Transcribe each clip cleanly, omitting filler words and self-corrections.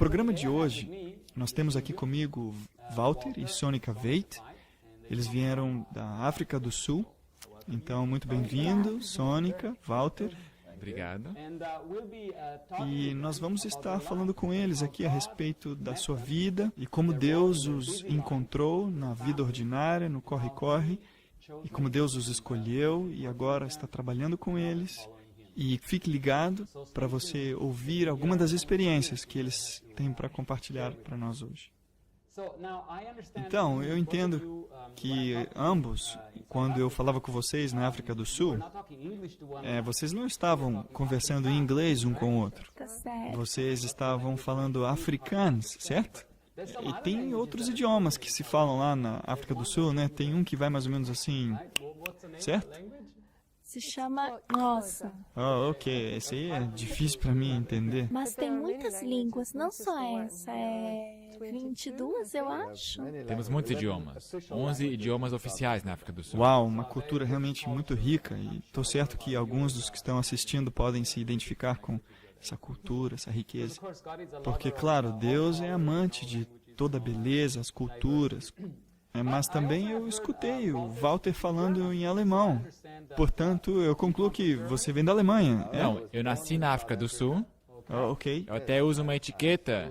programa de hoje, nós temos aqui comigo Walter e Sônica Veit. Eles vieram da África do Sul. Então, muito bem-vindo, Sônica, Walter. Obrigado. E nós vamos estar falando com eles aqui a respeito da sua vida e como Deus os encontrou na vida ordinária, no corre-corre, e como Deus os escolheu e agora está trabalhando com eles. E fique ligado para você ouvir alguma das experiências que eles têm para compartilhar para nós hoje. Então, eu entendo que ambos, quando eu falava com vocês na África do Sul, vocês não estavam conversando em inglês um com o outro. Vocês estavam falando afrikaans, certo? E tem outros idiomas que se falam lá na África do Sul, né? Tem um que vai mais ou menos assim, certo? Se chama Nossa. Oh, ok. Esse aí é difícil para mim entender. Mas tem muitas línguas, não só essa. 22, eu acho. Temos muitos idiomas. 11 idiomas oficiais na África do Sul. Uau, uma cultura realmente muito rica. E estou certo que alguns dos que estão assistindo podem se identificar com essa cultura, essa riqueza. Porque, claro, Deus é amante de toda a beleza, as culturas. Mas também eu escutei o Walter falando em alemão. Portanto, eu concluo que você vem da Alemanha. Não, eu nasci na África do Sul. Oh, ok. Eu até uso uma etiqueta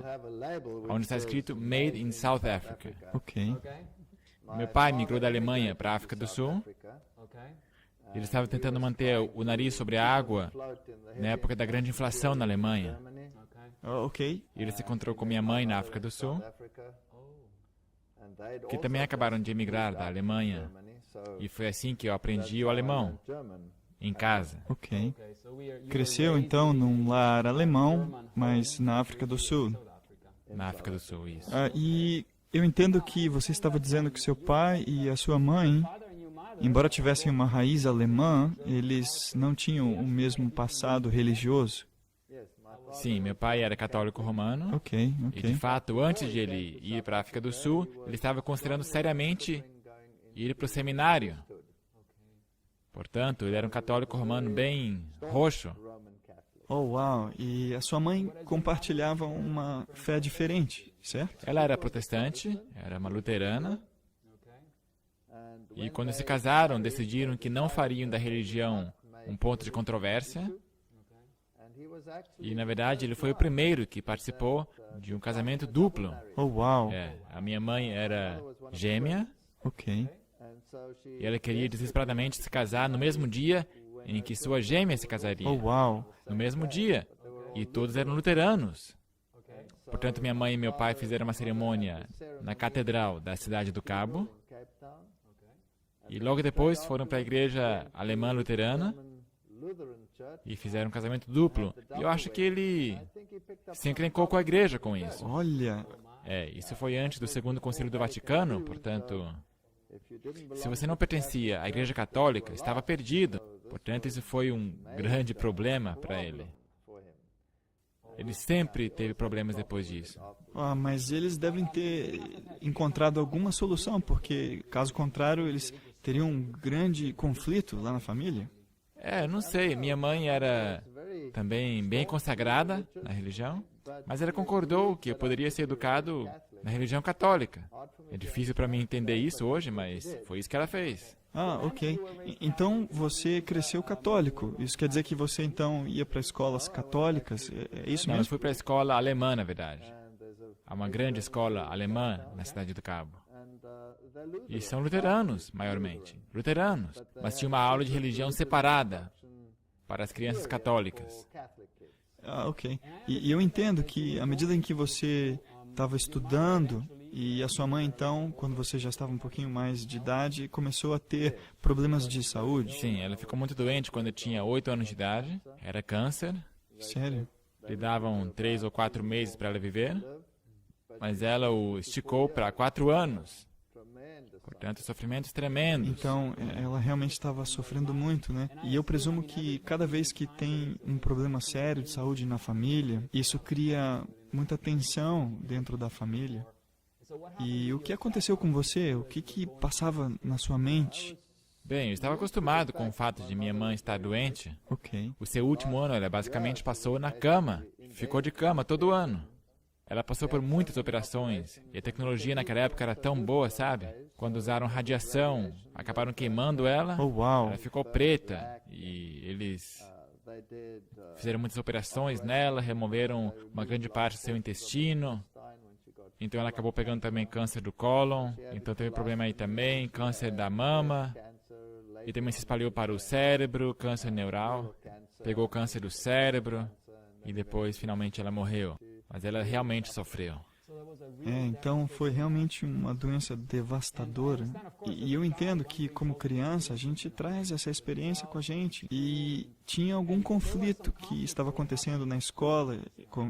onde está escrito Made in South Africa. Ok. Meu pai migrou da Alemanha para a África do Sul. Ele estava tentando manter o nariz sobre a água na época da grande inflação na Alemanha. Oh, ok. Ele se encontrou com minha mãe na África do Sul, que também acabaram de emigrar da Alemanha. E foi assim que eu aprendi o alemão, em casa. Ok. Cresceu, então, num lar alemão, mas na África do Sul. Na África do Sul, isso. E eu entendo que você estava dizendo que seu pai e a sua mãe, embora tivessem uma raiz alemã, eles não tinham o mesmo passado religioso. Sim, meu pai era católico romano. Ok. E, de fato, antes de ele ir para a África do Sul, ele estava considerando seriamente ir para o seminário. Portanto, ele era um católico romano bem roxo. Oh, uau! E a sua mãe compartilhava uma fé diferente, certo? Ela era protestante, era uma luterana. E quando se casaram, decidiram que não fariam da religião um ponto de controvérsia. E, na verdade, ele foi o primeiro que participou de um casamento duplo. Oh, uau! A minha mãe era gêmea. Ok. E ela queria desesperadamente se casar no mesmo dia em que sua gêmea se casaria. Oh, uau! No mesmo dia. E todos eram luteranos. Portanto, minha mãe e meu pai fizeram uma cerimônia na catedral da cidade do Cabo. E logo depois foram para a igreja alemã luterana e fizeram um casamento duplo. E eu acho que ele se encrencou com a igreja com isso. Olha! Isso foi antes do Segundo Concílio do Vaticano, portanto, se você não pertencia à Igreja Católica, estava perdido. Portanto, isso foi um grande problema para ele. Ele sempre teve problemas depois disso. Mas eles devem ter encontrado alguma solução, porque, caso contrário, eles teriam um grande conflito lá na família. Não sei. Minha mãe era também bem consagrada na religião, mas ela concordou que eu poderia ser educado na religião católica. É difícil para mim entender isso hoje, mas foi isso que ela fez. Ok. Então, você cresceu católico. Isso quer dizer que você, então, ia para escolas católicas? É isso Não, eu mesmo? fui para a escola alemã, na verdade. Há uma grande escola alemã na cidade do Cabo. E são luteranos, maiormente. Luteranos. Mas tinha uma aula de religião separada para as crianças católicas. Ok. E eu entendo que, à medida em que você estava estudando, e a sua mãe, então, quando você já estava um pouquinho mais de idade, começou a ter problemas de saúde? Sim, ela ficou muito doente quando eu tinha 8 anos de idade. Era câncer. Sério? Lhe davam 3 ou 4 meses para ela viver. Mas ela o esticou para 4 anos. Portanto, sofrimentos tremendos. Então, ela realmente estava sofrendo muito, né? E eu presumo que cada vez que tem um problema sério de saúde na família, isso cria muita tensão dentro da família. E o que aconteceu com você? O que passava na sua mente? Bem, eu estava acostumado com o fato de minha mãe estar doente. Ok. O seu último ano, ela basicamente passou na cama. Ficou de cama todo ano. Ela passou por muitas operações, e a tecnologia naquela época era tão boa, sabe? Quando usaram radiação, acabaram queimando ela, Oh, uau. ela ficou preta, e eles fizeram muitas operações nela, removeram uma grande parte do seu intestino, então ela acabou pegando também câncer do cólon, então teve problema aí também, câncer da mama, e também se espalhou para o cérebro, câncer neural, pegou câncer do cérebro, e depois finalmente ela morreu. Mas ela realmente sofreu. Então foi realmente uma doença devastadora. E eu entendo que, como criança, a gente traz essa experiência com a gente. E tinha algum conflito que estava acontecendo na escola,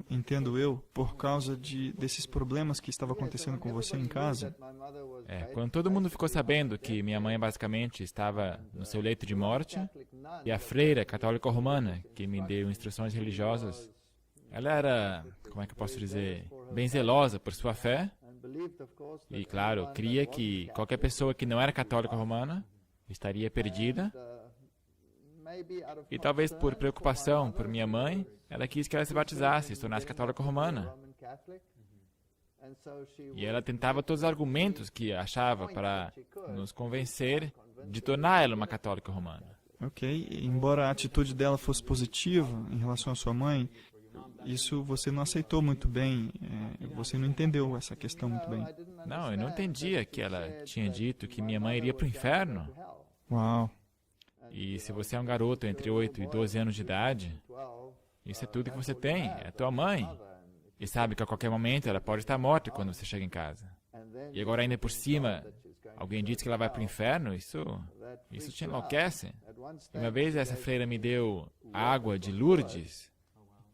entendo eu, por causa desses problemas que estavam acontecendo com você em casa. Quando todo mundo ficou sabendo que minha mãe basicamente estava no seu leito de morte, e a freira católica romana, que me deu instruções religiosas, ela era, como é que eu posso dizer, bem zelosa por sua fé. E, claro, cria que qualquer pessoa que não era católica romana estaria perdida. E talvez por preocupação por minha mãe, ela quis que ela se batizasse, se tornasse católica romana. E ela tentava todos os argumentos que achava para nos convencer de tornar ela uma católica romana. Ok, embora a atitude dela fosse positiva em relação à sua mãe, isso você não aceitou muito bem, você não entendeu essa questão muito bem. Não, eu não entendia que ela tinha dito que minha mãe iria para o inferno. Uau. E se você é um garoto entre 8 e 12 anos de idade, isso é tudo que você tem, é a tua mãe. E sabe que a qualquer momento ela pode estar morta quando você chega em casa. E agora ainda por cima, alguém diz que ela vai para o inferno, isso te enlouquece. E uma vez essa freira me deu água de Lourdes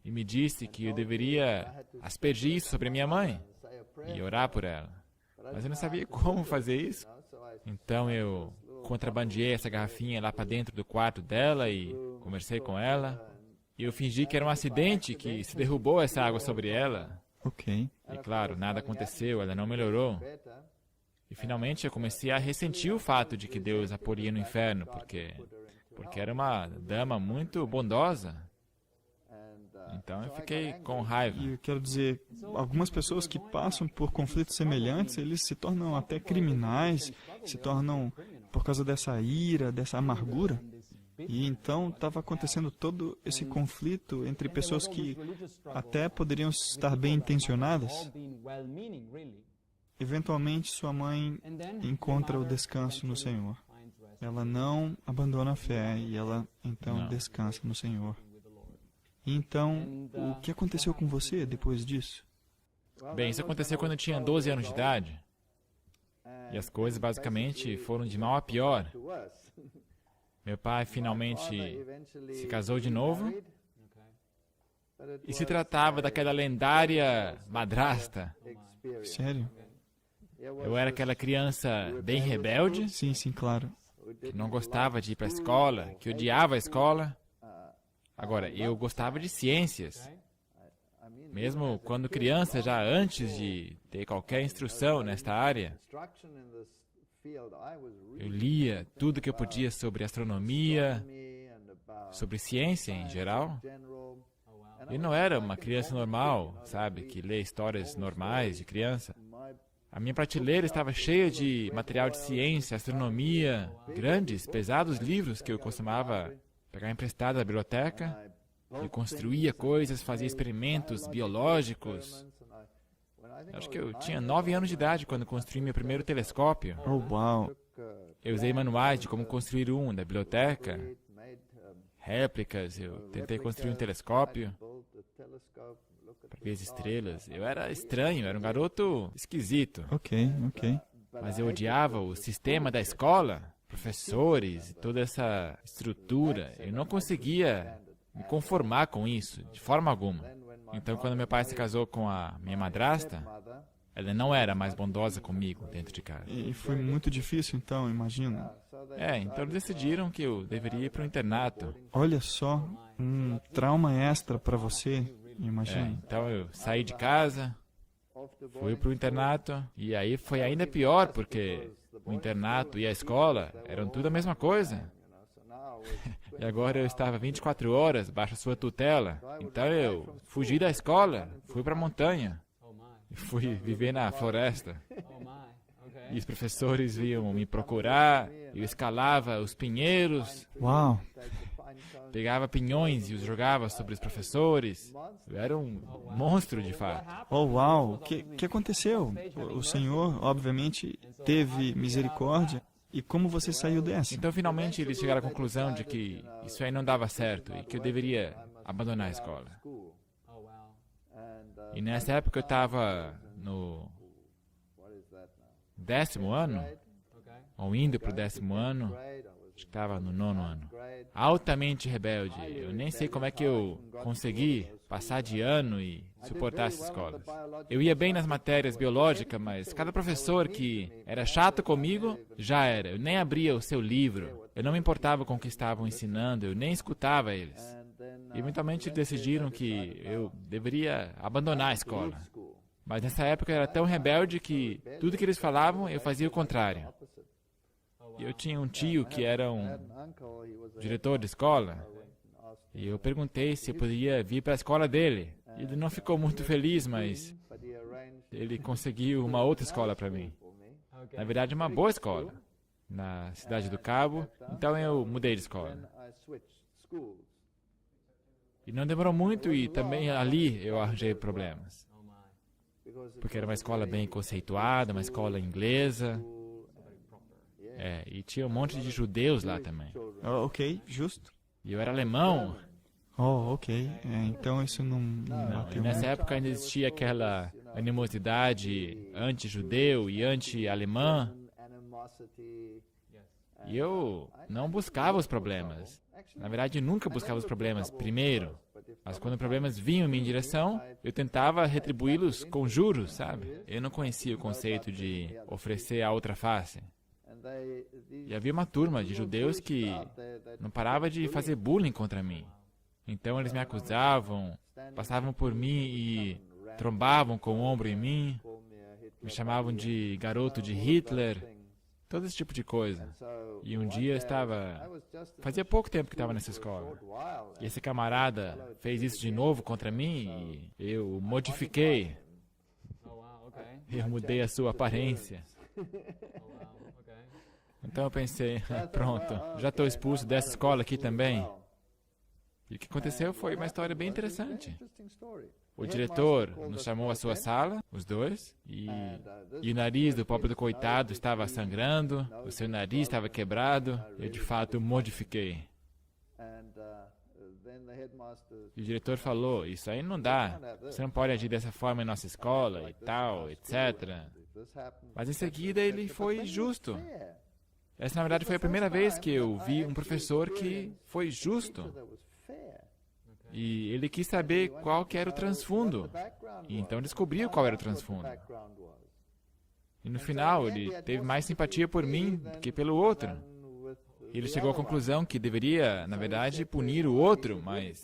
e me disse que eu deveria aspergir isso sobre a minha mãe e orar por ela. Mas eu não sabia como fazer isso. Então eu contrabandeei essa garrafinha lá para dentro do quarto dela e conversei com ela. E eu fingi que era um acidente, que se derrubou essa água sobre ela. Ok. E claro, nada aconteceu, ela não melhorou. E finalmente eu comecei a ressentir o fato de que Deus a poria no inferno, porque era uma dama muito bondosa. Então eu fiquei com raiva. E eu quero dizer, algumas pessoas que passam por conflitos semelhantes, eles se tornam até criminais, se tornam por causa dessa ira, dessa amargura. E então estava acontecendo todo esse conflito entre pessoas que até poderiam estar bem intencionadas. Eventualmente, sua mãe encontra o descanso no Senhor. Ela não abandona a fé e ela então descansa no Senhor. E então, o que aconteceu com você depois disso? Bem, isso aconteceu quando eu tinha 12 anos de idade. E as coisas basicamente foram de mal a pior. Meu pai finalmente se casou de novo. E se tratava daquela lendária madrasta. Sério? Eu era aquela criança bem rebelde, Sim, sim, claro. que não gostava de ir para a escola, que odiava a escola. Agora, eu gostava de ciências. Mesmo quando criança, já antes de ter qualquer instrução nesta área, eu lia tudo que eu podia sobre astronomia, sobre ciência em geral. Eu não era uma criança normal, sabe, que lê histórias normais de criança. A minha prateleira estava cheia de material de ciência, astronomia, grandes, pesados livros que eu costumava pegar emprestado da biblioteca. Eu construía coisas, fazia experimentos biológicos. Acho que eu tinha 9 anos de idade quando construí meu primeiro telescópio. Oh, uau. Eu usei manuais de como construir um da biblioteca, réplicas, eu tentei construir um telescópio para ver as estrelas. Eu era estranho, era um garoto esquisito. Ok, ok. Mas eu odiava o sistema da escola, professores, toda essa estrutura. Eu não conseguia me conformar com isso, de forma alguma. Então, quando meu pai se casou com a minha madrasta, ela não era mais bondosa comigo dentro de casa. E foi muito difícil, então, imagino. Então eles decidiram que eu deveria ir para o internato. Olha só, um trauma extra para você, imagino. Então eu saí de casa, fui para o internato, e aí foi ainda pior, porque o internato e a escola eram tudo a mesma coisa. E agora eu estava 24 horas baixo a sua tutela. Então eu fugi da escola, fui para a montanha. Fui viver na floresta. E os professores vinham me procurar. Eu escalava os pinheiros, Uau! pegava pinhões e os jogava sobre os professores. Eu era um monstro, de fato. Oh, uau! O que aconteceu? O Senhor, obviamente, teve misericórdia. E como você saiu dessa? Então, finalmente, eles chegaram à conclusão de que isso aí não dava certo e que eu deveria abandonar a escola. E nessa época eu estava no 10º ano, ou indo para o 10º ano, acho que estava no 9º ano. Altamente rebelde. Eu nem sei como é que eu consegui passar de ano e suportar essas escolas. Eu ia bem nas matérias biológicas, mas cada professor que era chato comigo, já era. Eu nem abria o seu livro. Eu não me importava com o que estavam ensinando, eu nem escutava eles. E eventualmente decidiram que eu deveria abandonar a escola. Mas nessa época eu era tão rebelde que tudo que eles falavam eu fazia o contrário. E eu tinha um tio que era um diretor de escola. E eu perguntei se eu poderia vir para a escola dele. Ele não ficou muito feliz, mas ele conseguiu uma outra escola para mim. Na verdade, uma boa escola, na cidade do Cabo. Então eu mudei de escola. E não demorou muito e também ali eu arranjei problemas. Porque era uma escola bem conceituada, uma escola inglesa. E tinha um monte de judeus lá também. Oh, ok, justo. E eu era alemão. Oh, ok. Então isso não Não, e bateu nessa muito. época ainda existia aquela animosidade anti-judeu e anti-alemã. E eu não buscava os problemas. Na verdade, nunca buscava os problemas primeiro. Mas quando problemas vinham em minha direção, eu tentava retribuí-los com juros, sabe? Eu não conhecia o conceito de oferecer a outra face. E havia uma turma de judeus que não parava de fazer bullying contra mim. Então eles me acusavam, passavam por mim e trombavam com o ombro em mim, me chamavam de garoto de Hitler, todo esse tipo de coisa. E um dia eu estava... Fazia pouco tempo que estava nessa escola. E esse camarada fez isso de novo contra mim e eu o modifiquei. Eu mudei a sua aparência. Então eu pensei, pronto, já estou expulso dessa escola aqui também. E o que aconteceu foi uma história bem interessante. O diretor nos chamou à sua sala, os dois, e o nariz do pobre do coitado estava sangrando, o seu nariz estava quebrado, eu de fato modifiquei. E o diretor falou, isso aí não dá, você não pode agir dessa forma em nossa escola e tal, etc. Mas em seguida ele foi justo. Essa, na verdade, foi a primeira vez que eu vi um professor que foi justo. E ele quis saber qual que era o transfundo. E então descobriu qual era o transfundo. E no final, ele teve mais simpatia por mim do que pelo outro. E ele chegou à conclusão que deveria, na verdade, punir o outro, mas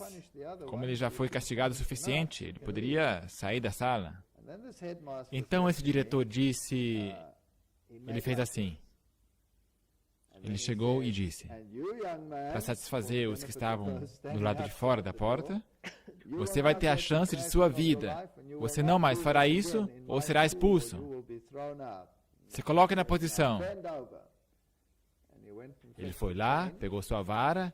como ele já foi castigado o suficiente, ele poderia sair da sala. Então esse diretor disse... Ele fez assim. Ele chegou e disse, para satisfazer os que estavam do lado de fora da porta, você vai ter a chance de sua vida. Você não mais fará isso ou será expulso. Se coloque na posição. Ele foi lá, pegou sua vara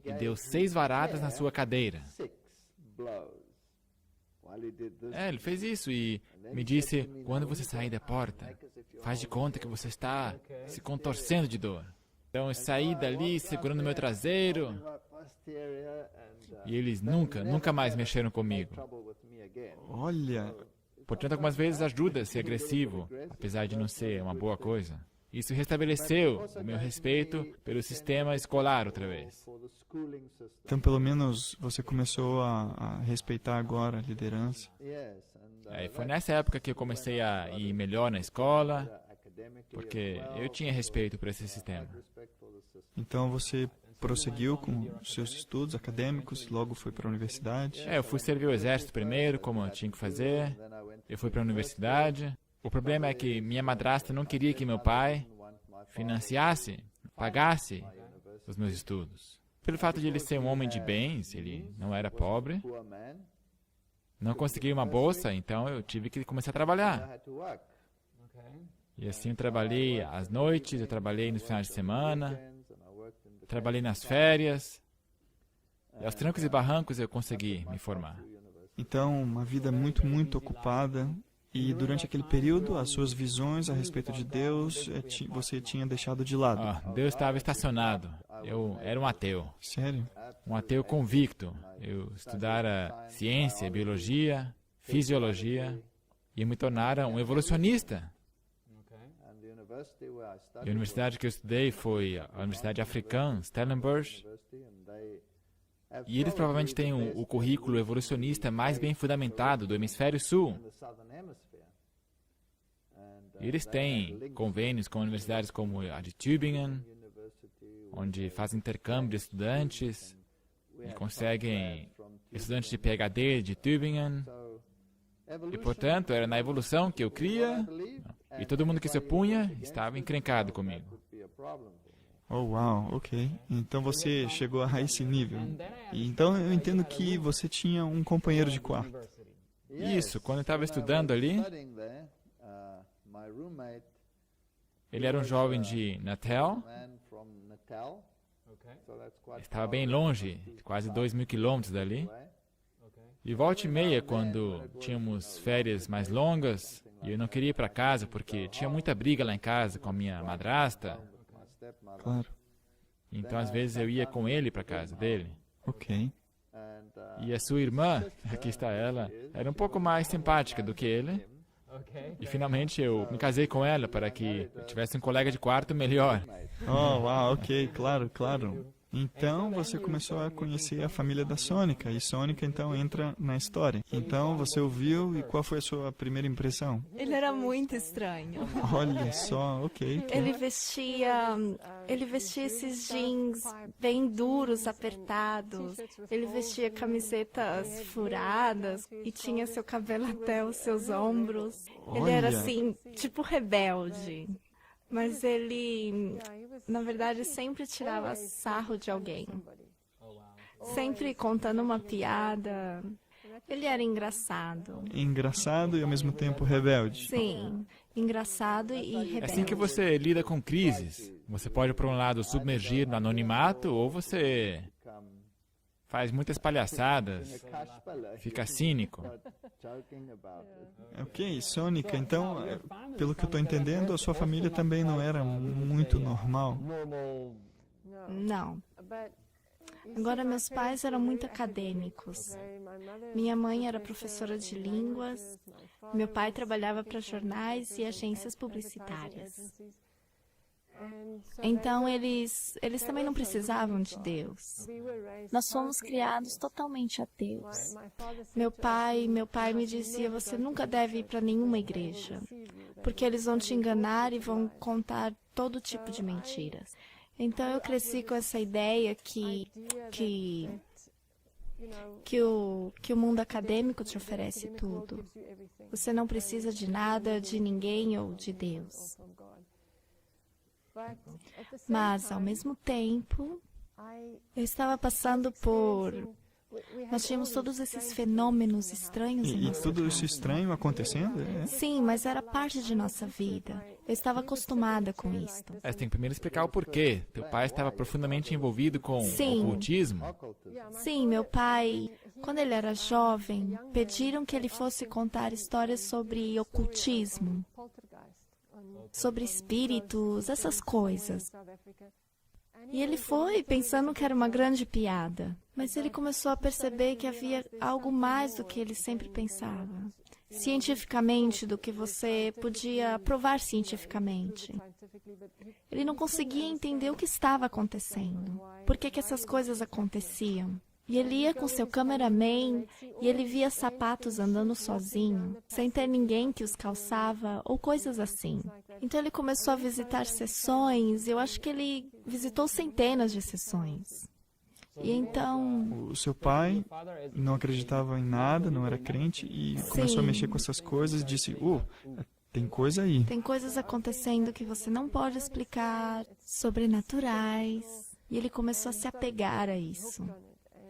e deu 6 varadas na sua cadeira. Ele fez isso e me disse, quando você sair da porta, faz de conta que você está se contorcendo de dor. Então eu saí dali segurando meu traseiro e eles nunca mais mexeram comigo. Olha, Portanto, algumas vezes ajuda a ser agressivo, apesar de não ser uma boa coisa. Isso restabeleceu o meu respeito pelo sistema escolar outra vez. então pelo menos você começou a respeitar agora a liderança. E foi nessa época que eu comecei a ir melhor na escola, porque eu tinha respeito por esse sistema. Então você prosseguiu com seus estudos acadêmicos, logo foi para a universidade. Eu fui servir o exército primeiro, como eu tinha que fazer. Eu fui para a universidade. O problema é que minha madrasta não queria que meu pai financiasse, pagasse os meus estudos. Pelo fato de ele ser um homem de bens, ele não era pobre. Não consegui uma bolsa, então eu tive que começar a trabalhar. E assim eu trabalhei às noites, eu trabalhei nos finais de semana, trabalhei nas férias. E aos trancos e barrancos eu consegui me formar. Então, uma vida muito, muito ocupada. E durante aquele período, as suas visões a respeito de Deus, você tinha deixado de lado. Deus estava estacionado. Eu era um ateu. Sério? Um ateu convicto. Eu estudara ciência, biologia, fisiologia e me tornara um evolucionista. E a universidade que eu estudei foi a Universidade Africana, Stellenbosch. E eles provavelmente têm o currículo evolucionista mais bem fundamentado do Hemisfério Sul. Eles têm convênios com universidades como a de Tübingen, onde fazem intercâmbio de estudantes e conseguem estudantes de PhD de Tübingen. E, portanto, era na evolução que eu cria, e todo mundo que se opunha estava encrencado comigo. Oh, uau, ok. Então você chegou a esse nível. E então eu entendo que você tinha um companheiro de quarto. Isso, quando eu estava estudando ali, ele era um jovem de Natal, estava bem longe, quase 2.000 quilômetros dali. E volta e meia, quando tínhamos férias mais longas, e eu não queria ir para casa porque tinha muita briga lá em casa com a minha madrasta. Claro. Então, às vezes, eu ia com ele para casa dele. Ok. E a sua irmã, aqui está ela, era um pouco mais simpática do que ele. E finalmente eu me casei com ela para que eu tivesse um colega de quarto melhor. Oh, uau, ok, claro, claro. Então você começou a conhecer a família da Sônica, e Sônica então entra na história. Então você ouviu, e qual foi a sua primeira impressão? Ele era muito estranho. Olha só, ok. Ele vestia esses jeans bem duros, apertados. Ele vestia camisetas furadas e tinha seu cabelo até os seus ombros. Ele era Olha. assim, tipo rebelde. Mas ele, na verdade, sempre tirava sarro de alguém. Sempre contando uma piada. Ele era engraçado. Engraçado e ao mesmo tempo rebelde. Sim, engraçado e rebelde. É assim que você lida com crises. Você pode, por um lado, submergir no anonimato, ou você faz muitas palhaçadas, fica cínico. Ok, Sônica, então, pelo que eu estou entendendo, a sua família também não era muito normal. Não. Agora, meus pais eram muito acadêmicos. Minha mãe era professora de línguas. Meu pai trabalhava para jornais e agências publicitárias. Então, eles também não precisavam de Deus. Nós fomos criados totalmente ateus. Meu pai me dizia, você nunca deve ir para nenhuma igreja, porque eles vão te enganar e vão contar todo tipo de mentiras. Então, eu cresci com essa ideia que o mundo acadêmico te oferece tudo. Você não precisa de nada, de ninguém ou de Deus. Mas, ao mesmo tempo, eu estava passando por... Nós tínhamos todos esses fenômenos estranhos em E nossa tudo isso casa. estranho acontecendo? Sim, mas era parte de nossa vida. Eu estava acostumada com isso. Você tem que primeiro explicar o porquê. Teu pai estava profundamente envolvido com Sim. o ocultismo. Sim, meu pai, quando ele era jovem, pediram que ele fosse contar histórias sobre ocultismo, sobre espíritos, essas coisas. E ele foi pensando que era uma grande piada, mas ele começou a perceber que havia algo mais do que ele sempre pensava. Cientificamente, do que você podia provar cientificamente. Ele não conseguia entender o que estava acontecendo. Por que essas coisas aconteciam? E ele ia com seu cameraman e ele via sapatos andando sozinho, sem ter ninguém que os calçava ou coisas assim. Então ele começou a visitar sessões, eu acho que ele visitou centenas de sessões. E então... O seu pai não acreditava em nada, não era crente, e começou a Sim. mexer com essas coisas e disse, tem coisa aí. Tem coisas acontecendo que você não pode explicar, sobrenaturais. E ele começou a se apegar a isso.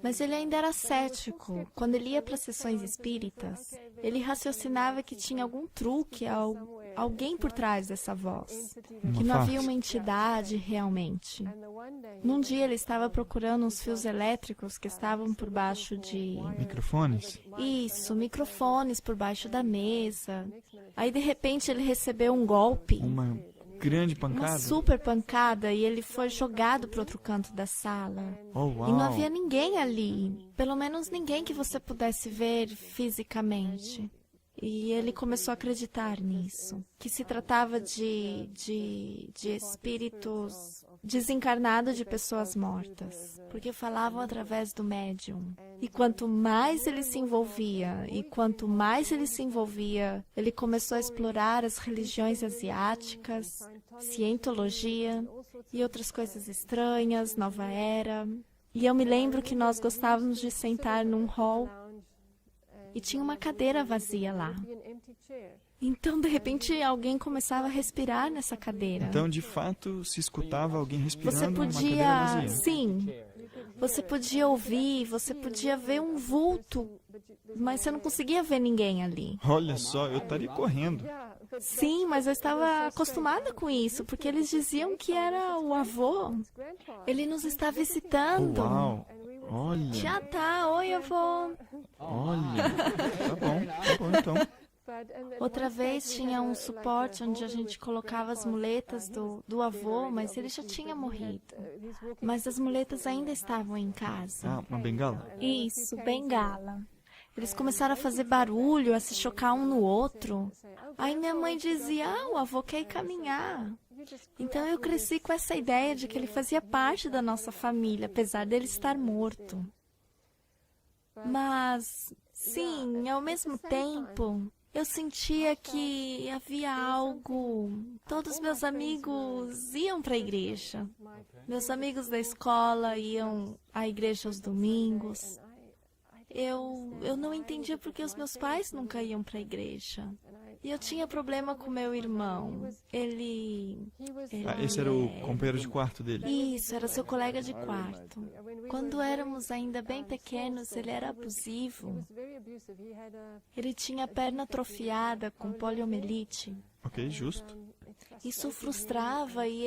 Mas ele ainda era cético. Quando ele ia para sessões espíritas, ele raciocinava que tinha algum truque, alguém por trás dessa voz. Que não havia uma entidade realmente. Num dia ele estava procurando uns fios elétricos que estavam por baixo de... Microfones? Isso, microfones por baixo da mesa. Aí de repente ele recebeu um golpe. Uma grande pancada? Uma super pancada, e ele foi jogado para outro canto da sala. Oh, uau. E não havia ninguém ali, pelo menos ninguém que você pudesse ver fisicamente. E ele começou a acreditar nisso, que se tratava de espíritos desencarnados de pessoas mortas, porque falavam através do médium. E quanto mais ele se envolvia, ele começou a explorar as religiões asiáticas, cientologia e outras coisas estranhas, nova era. E eu me lembro que nós gostávamos de sentar num hall e tinha uma cadeira vazia lá. Então, de repente, alguém começava a respirar nessa cadeira. Então, de fato, se escutava alguém respirando Você numa cadeira vazia. sim, você podia ouvir, você podia ver um vulto, mas você não conseguia ver ninguém ali. Olha só, eu estaria correndo. Sim, mas eu estava acostumada com isso, porque eles diziam que era o avô. Ele nos está visitando. Uau, olha. Já tá, oi avô. Olha, tá bom então. Outra vez tinha um suporte onde a gente colocava as muletas do avô, mas ele já tinha morrido. Mas as muletas ainda estavam em casa. Ah, uma bengala? Isso, bengala. Eles começaram a fazer barulho, a se chocar um no outro. Aí minha mãe dizia, o avô quer ir caminhar. Então eu cresci com essa ideia de que ele fazia parte da nossa família, apesar dele estar morto. Mas, sim, ao mesmo tempo, eu sentia que havia algo. Todos meus amigos iam para a igreja. Meus amigos da escola iam à igreja aos domingos. Eu não entendia porque os meus pais nunca iam para a igreja. E eu tinha problema com meu irmão. Esse era o companheiro de quarto dele? Isso, era seu colega de quarto. Quando éramos ainda bem pequenos, ele era abusivo. Ele tinha a perna atrofiada com poliomielite. Ok, justo. Isso frustrava e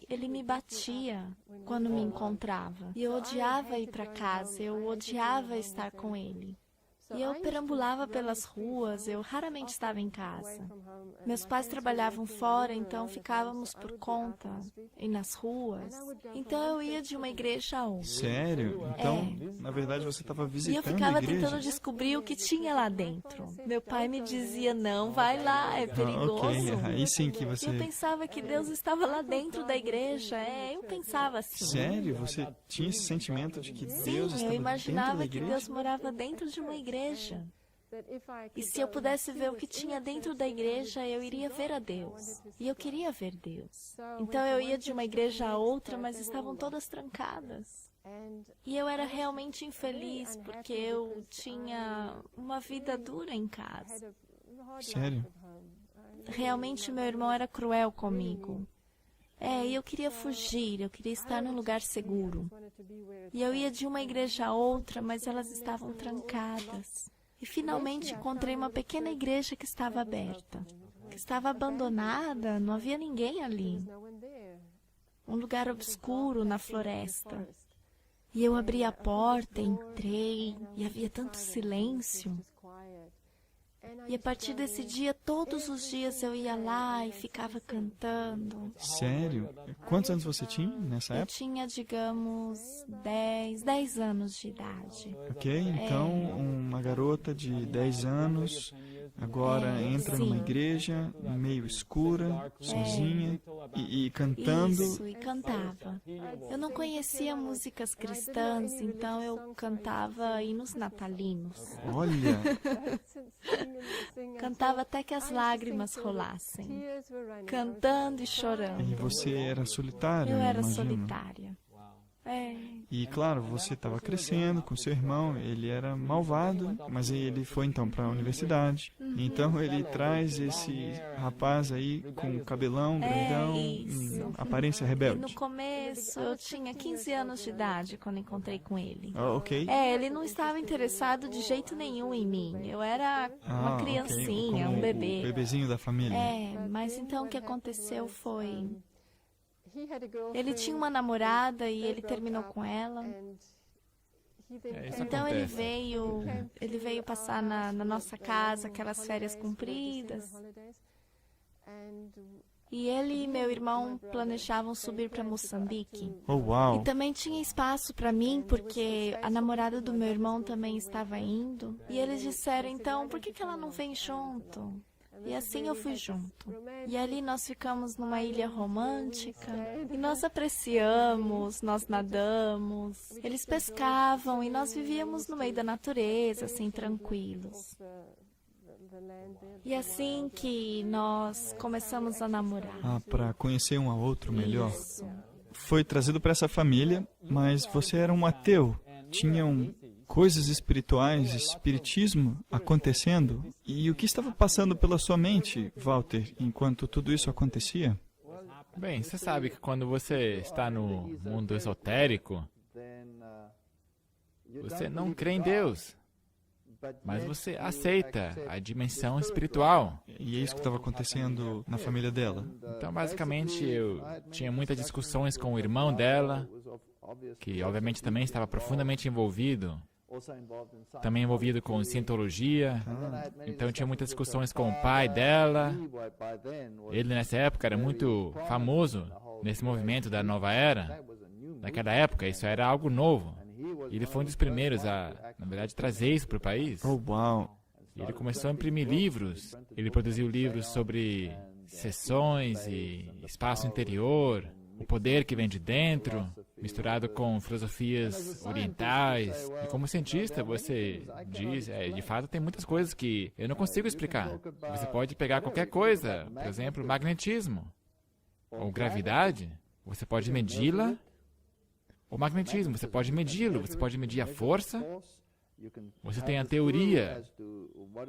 ele me batia quando me encontrava. E eu odiava ir para casa, eu odiava estar com ele. E eu perambulava pelas ruas, eu raramente estava em casa. Meus pais trabalhavam fora, então ficávamos por conta e nas ruas. Então eu ia de uma igreja a outra. Sério? Então, na verdade, você estava visitando E eu ficava tentando descobrir o que tinha lá dentro. Meu pai me dizia, não, vai lá, é perigoso. Ok, aí sim que você... Eu pensava que Deus estava lá dentro da igreja, eu pensava assim. Sério? Você tinha esse sentimento de que Deus estava dentro da igreja? Sim, eu imaginava que Deus morava dentro de uma igreja. E se eu pudesse ver o que tinha dentro da igreja, eu iria ver a Deus. E eu queria ver Deus. Então eu ia de uma igreja a outra, mas estavam todas trancadas. E eu era realmente infeliz, porque eu tinha uma vida dura em casa. Sério? Realmente meu irmão era cruel comigo. E eu queria fugir, eu queria estar num lugar seguro. E eu ia de uma igreja a outra, mas elas estavam trancadas. E finalmente encontrei uma pequena igreja que estava aberta, que estava abandonada, não havia ninguém ali. Um lugar obscuro na floresta. E eu abri a porta, entrei, e havia tanto silêncio. E a partir desse dia, todos os dias eu ia lá e ficava cantando. Sério? Quantos anos você tinha nessa Eu época? tinha, digamos, 10 anos de idade. Ok, então uma garota de 10 anos agora entra numa sim. igreja meio escura, sozinha e cantando. Isso, e cantava. Eu não conhecia músicas cristãs, então eu cantava hinos natalinos. Olha, Cantava até que as lágrimas rolassem, cantando e chorando. e você era solitária, Eu era imagino. solitária. E claro, você estava crescendo com seu irmão, ele era malvado, mas aí ele foi então para a universidade. Então ele traz esse rapaz aí com cabelão grandão, Isso. aparência E no rebelde. começo, eu tinha 15 anos de idade quando encontrei com ele. Ok. Ele não estava interessado de jeito nenhum em mim. Eu era uma Ok. criancinha, Como um o bebê. bebezinho da família. Mas então o que aconteceu foi... Ele tinha uma namorada e ele terminou com ela. Isso Então acontece. ele veio passar na nossa casa, aquelas férias compridas. E ele e meu irmão planejavam subir para Moçambique. Oh, uau. E também tinha espaço para mim, porque a namorada do meu irmão também estava indo. E eles disseram, então, por que ela não vem junto? E assim eu fui junto. E ali nós ficamos numa ilha romântica. E nós apreciamos, nós nadamos. Eles pescavam e nós vivíamos no meio da natureza, assim, tranquilos. E assim que nós começamos a namorar. Para conhecer um ao outro melhor. Isso. Foi trazido para essa família, mas você era um ateu. Tinham coisas espirituais, espiritismo acontecendo. E o que estava passando pela sua mente, Walter, enquanto tudo isso acontecia? Bem, você sabe que quando você está no mundo esotérico, você não crê em Deus, mas você aceita a dimensão espiritual. E é isso que estava acontecendo na família dela. Então, basicamente, eu tinha muitas discussões com o irmão dela, que obviamente também estava profundamente envolvido, também envolvido com cientologia. Então, eu tinha muitas discussões com o pai dela. Ele, nessa época, era muito famoso nesse movimento da nova era. Naquela época, isso era algo novo. E ele foi um dos primeiros a, na verdade, trazer isso para o país. Oh, uau. E ele começou a imprimir livros. Ele produziu livros sobre sessões e espaço interior, o poder que vem de dentro, misturado com filosofias orientais. E como cientista, você diz, de fato, tem muitas coisas que eu não consigo explicar. Você pode pegar qualquer coisa, por exemplo, magnetismo ou gravidade, você pode medi-la. O magnetismo, você pode medi-lo, você pode medir a força. Você tem a teoria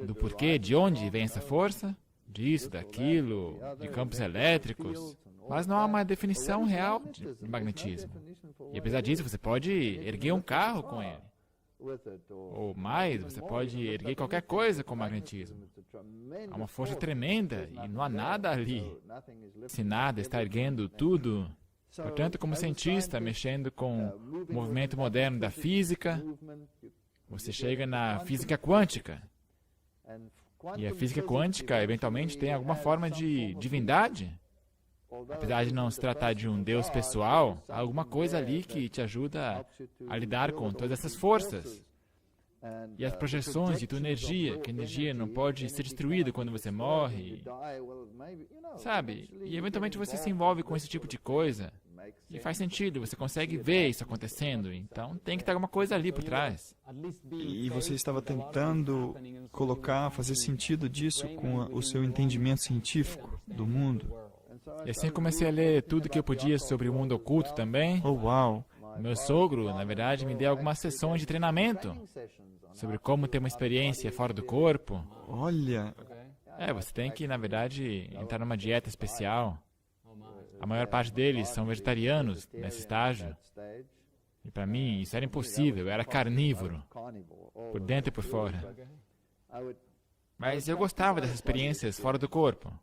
do porquê, de onde vem essa força, disso, daquilo, de campos elétricos, mas não há uma definição real de magnetismo. E apesar disso, você pode erguer um carro com ele. Ou mais, você pode erguer qualquer coisa com magnetismo. Há uma força tremenda e não há nada ali. Se nada está erguendo tudo. Portanto, como cientista, mexendo com o movimento moderno da física, você chega na física quântica. E a física quântica, eventualmente, tem alguma forma de divindade. Apesar de não se tratar de um Deus pessoal, há alguma coisa ali que te ajuda a lidar com todas essas forças. E as projeções de tua energia, que a energia não pode ser destruída quando você morre. Sabe? E eventualmente você se envolve com esse tipo de coisa. E faz sentido, você consegue ver isso acontecendo. Então tem que ter alguma coisa ali por trás. E você estava tentando fazer sentido disso com o seu entendimento científico do mundo. E assim eu comecei a ler tudo que eu podia sobre o mundo oculto também. Oh, uau. Meu sogro, na verdade, me deu algumas sessões de treinamento sobre como ter uma experiência fora do corpo. Olha. Você tem que, na verdade, entrar numa dieta especial. A maior parte deles são vegetarianos nesse estágio. E para mim, isso era impossível. Eu era carnívoro, por dentro e por fora. Mas eu gostava dessas experiências fora do corpo.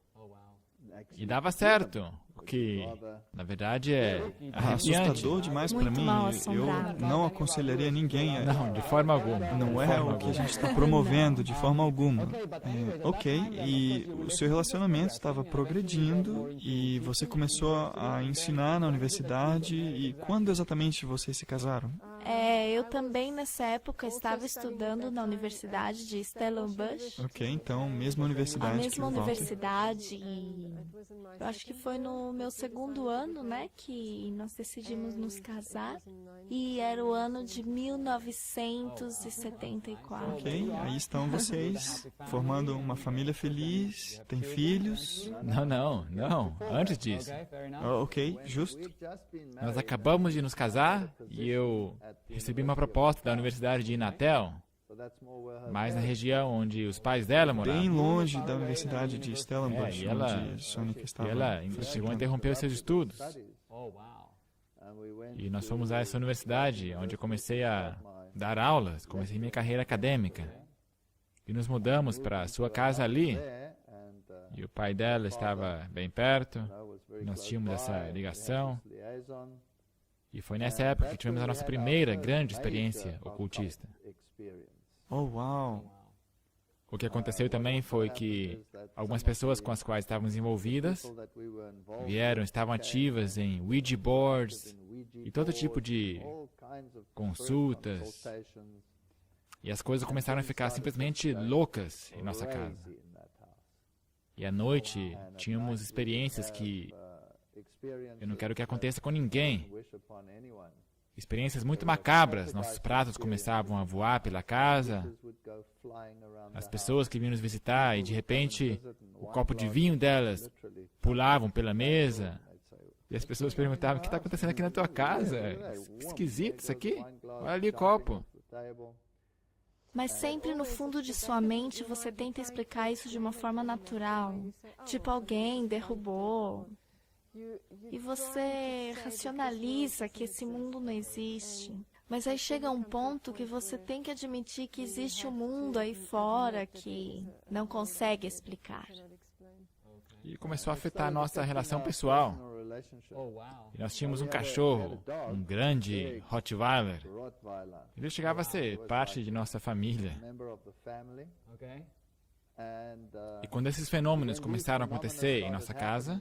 E dava certo. O que, na verdade, é arrepiante. Assustador demais para mim. Eu não aconselharia ninguém. Não, de forma alguma. Não é o que a gente está promovendo, de forma alguma. Ok, e o seu relacionamento estava progredindo e você começou a ensinar na universidade. E quando exatamente vocês se casaram? Eu também, nessa época, estava estudando na Universidade de Stellenbosch. Ok, então, mesma universidade. A mesma universidade. Eu acho que foi no meu segundo ano, né, que nós decidimos nos casar. E era o ano de 1974. Ok, aí estão vocês formando uma família feliz, tem filhos. Não. Antes disso. Ok, justo. Nós acabamos de nos casar e eu recebi uma proposta da Universidade de Inatel mais na região onde os pais dela moravam. Bem longe da Universidade de Stellenbosch, e ela- onde Sônica estava. E ela chegou a interromper os seus estudos. Oh, wow. E nós fomos a essa universidade, onde eu comecei a dar aulas, comecei minha carreira acadêmica. E nos mudamos para a sua casa ali. E o pai dela estava bem perto. Nós tínhamos essa ligação. E foi nessa época que tivemos a nossa primeira grande experiência ocultista. Oh, uau! O que aconteceu também foi que algumas pessoas com as quais estávamos envolvidas estavam ativas em Ouija boards e todo tipo de consultas. E as coisas começaram a ficar simplesmente loucas em nossa casa. E à noite tínhamos experiências que eu não quero que aconteça com ninguém. Experiências muito macabras. Nossos pratos começavam a voar pela casa. As pessoas que vinham nos visitar e de repente o copo de vinho delas pulavam pela mesa. E as pessoas perguntavam: o que está acontecendo aqui na tua casa? Que esquisito isso aqui. Olha ali o copo. Mas sempre no fundo de sua mente você tenta explicar isso de uma forma natural. Tipo, alguém derrubou. E você racionaliza que esse mundo não existe. Mas aí chega um ponto que você tem que admitir que existe um mundo aí fora que não consegue explicar. E começou a afetar a nossa relação pessoal. Oh, wow. E nós tínhamos um cachorro, um grande Rottweiler. Ele chegava a ser parte de nossa família. Okay. E quando esses fenômenos começaram a acontecer em nossa casa,